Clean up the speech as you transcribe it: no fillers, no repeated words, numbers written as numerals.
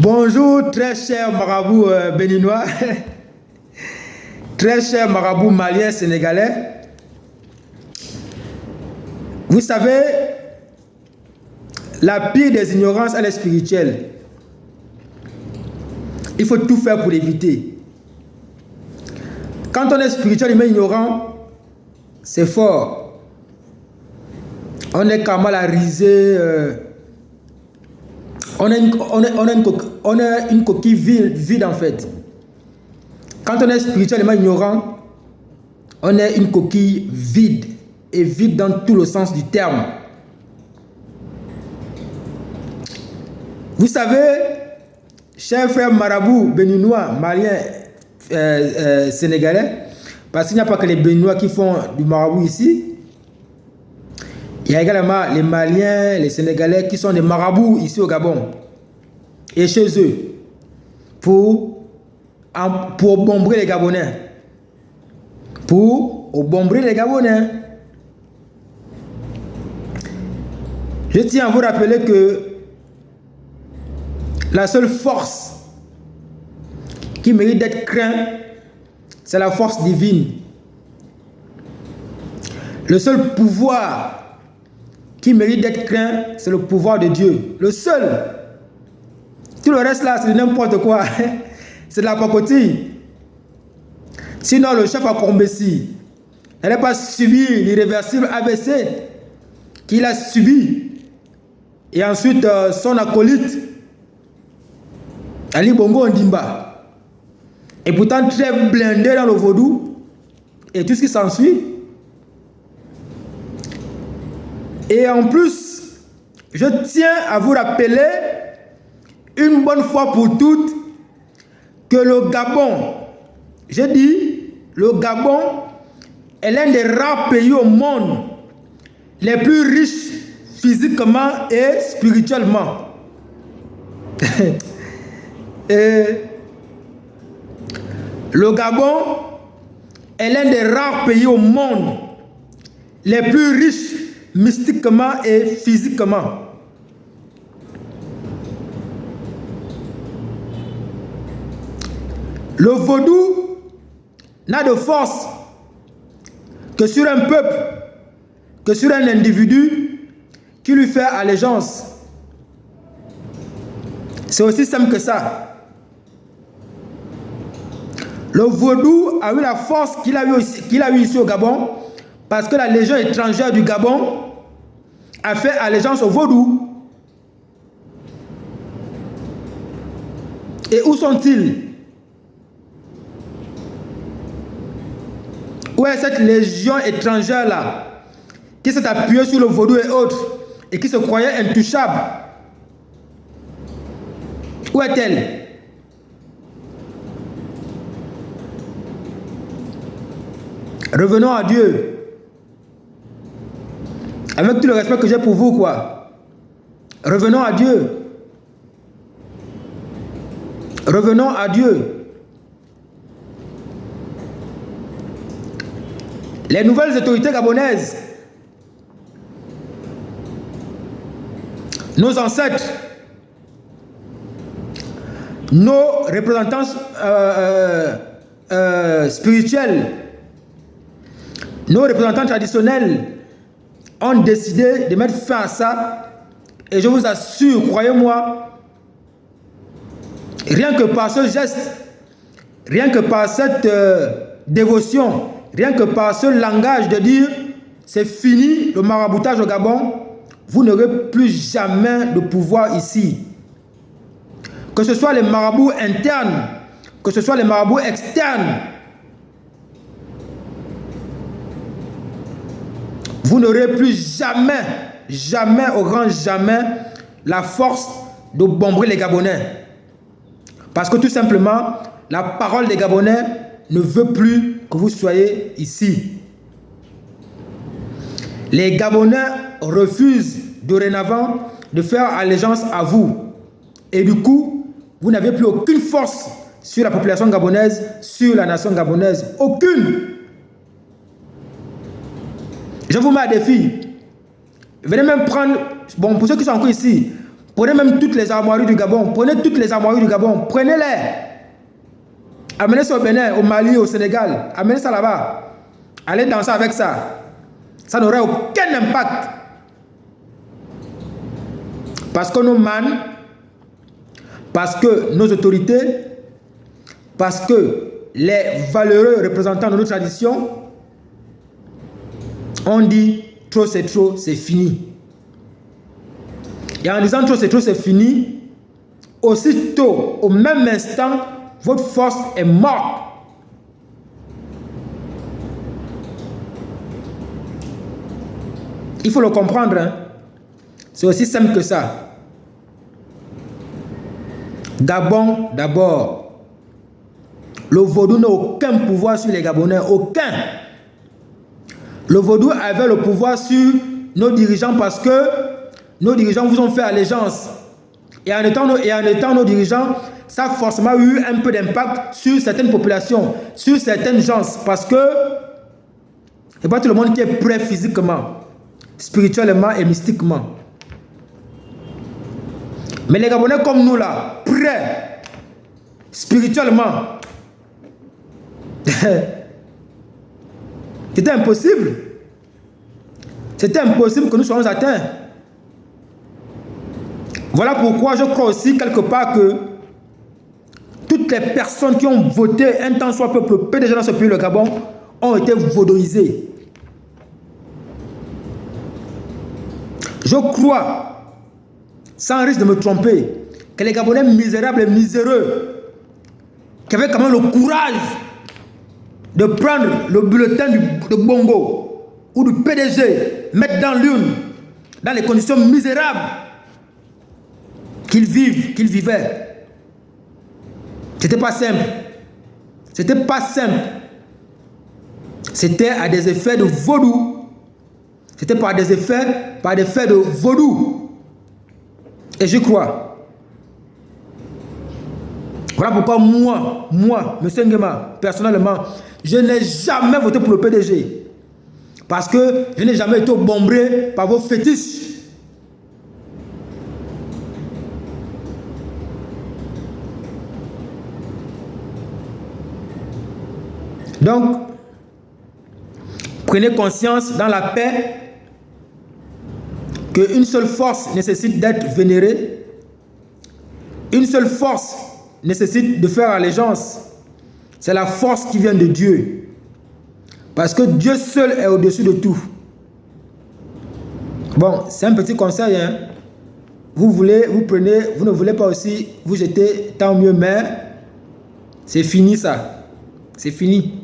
Bonjour, très cher marabout béninois, très cher marabout malien sénégalais. Vous savez, la pire des ignorances, elle est spirituelle. Il faut tout faire pour l'éviter. Quand on est spirituel mais ignorant, c'est fort. On est comme à la risée. On a une coquille vide en fait. Quand on est spirituellement ignorant, on est une coquille vide. Et vide dans tout le sens du terme. Vous savez, chers frères marabouts, béninois, maliens, sénégalais, parce qu'il n'y a pas que les béninois qui font du marabout ici. Il y a également les Maliens, les Sénégalais qui sont des marabouts ici au Gabon et chez eux pour bomber les Gabonais. Pour bomber les Gabonais. Je tiens à vous rappeler que la seule force qui mérite d'être crainte, c'est la force divine. Le seul pouvoir qui mérite d'être craint, c'est le pouvoir de Dieu. Le seul. Tout le reste là, c'est n'importe quoi. C'est de la pacotille. Sinon, le chef à Combessi n'allait pas subir l'irréversible AVC qu'il a subi. Et ensuite, son acolyte, Ali Bongo Ondimba, est pourtant très blindé dans le vaudou et tout ce qui s'ensuit. Et en plus, je tiens à vous rappeler une bonne fois pour toutes que le Gabon, j'ai dit, le Gabon est l'un des rares pays au monde les plus riches physiquement et spirituellement. Et le Gabon est l'un des rares pays au monde les plus riches mystiquement et physiquement. Le vaudou n'a de force que sur un peuple, que sur un individu qui lui fait allégeance. C'est aussi simple que ça. Le vaudou a eu la force qu'il a eu ici au Gabon parce que la légion étrangère du Gabon a fait allégeance au vaudou. Et où sont-ils? Où est cette légion étrangère là qui s'est appuyée sur le vaudou et autres et qui se croyait intouchable? Où est-elle? Revenons à Dieu. Avec tout le respect que j'ai pour vous, quoi. Revenons à Dieu. Revenons à Dieu. Les nouvelles autorités gabonaises, nos ancêtres, nos représentants spirituels, nos représentants traditionnels ont décidé de mettre fin à ça. Et je vous assure, croyez-moi, rien que par ce geste, rien que par cette dévotion, rien que par ce langage de dire c'est fini le maraboutage au Gabon, vous n'aurez plus jamais de pouvoir ici. Que ce soit les marabouts internes, que ce soit les marabouts externes, vous n'aurez plus jamais, jamais, au grand jamais, la force de bomber les Gabonais. Parce que tout simplement, la parole des Gabonais ne veut plus que vous soyez ici. Les Gabonais refusent dorénavant de faire allégeance à vous. Et du coup, vous n'avez plus aucune force sur la population gabonaise, sur la nation gabonaise. Aucune. Je vous mets à défi. Venez même prendre, bon, pour ceux qui sont encore ici, Prenez même toutes les armoiries du Gabon. Prenez toutes les armoiries du Gabon. Prenez-les. Amenez ça au Bénin, au Mali, au Sénégal. Amenez ça là-bas. Allez danser avec ça. Ça n'aurait aucun impact. Parce que nos man, parce que nos autorités, parce que les valeureux représentants de nos traditions ont dit trop, c'est fini. Et en disant trop, c'est fini, aussitôt, au même instant, votre force est morte. Il faut le comprendre. Hein? C'est aussi simple que ça. Gabon, d'abord. Le vaudou n'a aucun pouvoir sur les Gabonais. Aucun. Le vaudou avait le pouvoir sur nos dirigeants parce que nos dirigeants vous ont fait allégeance. Et en étant nos dirigeants, ça a forcément eu un peu d'impact sur certaines populations, sur certaines gens. Parce que c'est pas tout le monde qui est prêt physiquement, spirituellement et mystiquement. Mais les Gabonais comme nous là, prêts spirituellement, c'était impossible. C'était impossible que nous soyons atteints. Voilà pourquoi je crois aussi quelque part que toutes les personnes qui ont voté un temps soit peu le PDG dans ce pays, le Gabon, ont été vaudouisées. Je crois, sans risque de me tromper, que les Gabonais misérables et miséreux, qui avaient quand même le courage de prendre le bulletin de Bongo ou du PDG, mettre dans l'urne, dans les conditions misérables qu'ils vivaient. C'était pas simple. C'était pas simple. C'était à des effets de vaudou. C'était par des faits de vaudou. Et je crois. Voilà pourquoi moi, M. Nguema, personnellement, je n'ai jamais voté pour le PDG. Parce que je n'ai jamais été bombré par vos fétiches. Donc, prenez conscience dans la paix qu'une seule force nécessite d'être vénérée. Une seule force nécessite de faire allégeance. C'est la force qui vient de Dieu. Parce que Dieu seul est au-dessus de tout. Bon, c'est un petit conseil. Hein? Vous prenez, vous ne voulez pas aussi vous jeter, tant mieux, mais c'est fini ça. C'est fini.